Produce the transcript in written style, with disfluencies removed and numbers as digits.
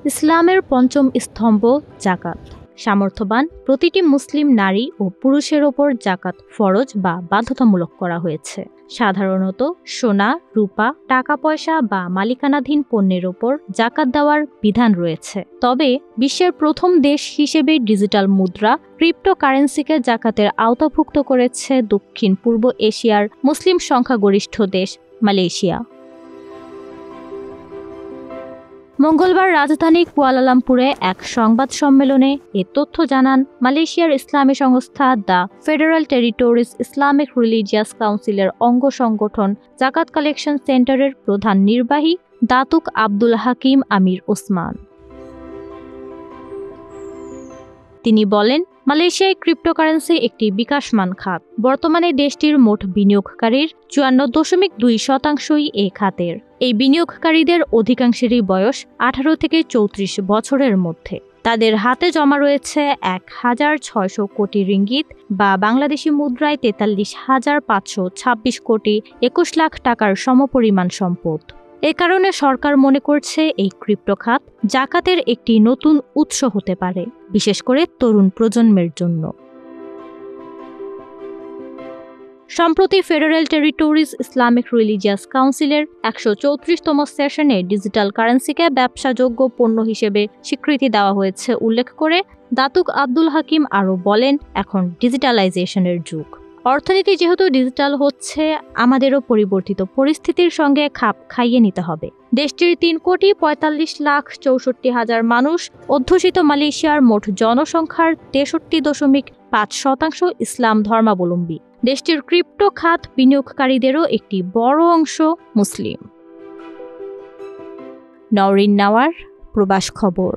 ইসলামের পঞ্চম স্তম্ভ জাকাত। সামর্থ্যবান প্রতিটি মুসলিম নারী ও পুরুষের ওপর জাকাত ফরজ বা বাধ্যতামূলক করা হয়েছে। সাধারণত সোনা, রূপা, টাকা পয়সা বা মালিকানাধীন পণ্যের ওপর জাকাত দেওয়ার বিধান রয়েছে। তবে বিশ্বের প্রথম দেশ হিসেবে ডিজিটাল মুদ্রা ক্রিপ্টোকারেন্সিকে জাকাতের আওতাভুক্ত করেছে দক্ষিণ পূর্ব এশিয়ার মুসলিম সংখ্যাগরিষ্ঠ দেশ মালয়েশিয়া। মঙ্গলবার রাজধানী কুয়ালালামপুরে এক সংবাদ সম্মেলনে এ তথ্য জানান মালয়েশিয়ার ইসলামী সংস্থা the federal territories Islamic religious কাউন্সিলের অঙ্গ সংগঠন জাকাত কালেকশন সেন্টারের প্রধান নির্বাহী দাতুক আব্দুল হাকিম আমির ওসমান। তিনি বলেন, মালয়েশিয়ায় ক্রিপ্টোকারেন্সি একটি বিকাশমান খাত। বর্তমানে দেশটির মোট বিনিয়োগকারীর ৫৪.২% এ খাতের। এই বিনিয়োগকারীদের অধিকাংশেরই বয়স ১৮ থেকে ৩৪ বছরের মধ্যে। তাদের হাতে জমা রয়েছে ১,৬০০ কোটি রিঙ্গিত বা বাংলাদেশি মুদ্রায় ৪৩,৫২৬ কোটি ২১ লাখ টাকার সমপরিমাণ সম্পদ। এ কারণে সরকার মনে করছে এই ক্রিপ্টো খাত জাকাতের একটি নতুন উৎস হতে পারে, বিশেষ করে তরুণ প্রজন্মের জন্য। সম্প্রতি ফেডারেল টেরিটরিজ ইসলামিক রিলিজিয়াস কাউন্সিলের ১৩৪তম সেশনে ডিজিটাল কারেন্সিকে ব্যবসাযোগ্য পণ্য হিসেবে স্বীকৃতি দেওয়া হয়েছে উল্লেখ করে দাতুক আব্দুল হাকিম আরও বলেন, এখন ডিজিটালাইজেশনের যুগ। অর্থনীতি যেহেতু ডিজিটাল হচ্ছে, আমাদেরও পরিবর্তিত পরিস্থিতির সঙ্গে খাপ খাইয়ে নিতে হবে। দেশটির ৩,৪৫,৬৪,০০০ মানুষ অধ্যুষিত মালয়েশিয়ার মোট জনসংখ্যার ৬৩.৫% ইসলাম ধর্মাবলম্বী। দেশটির ক্রিপ্টো খাত বিনিয়োগকারীদেরও একটি বড় অংশ মুসলিম। নওরিন নাওয়ার, প্রবাস খবর।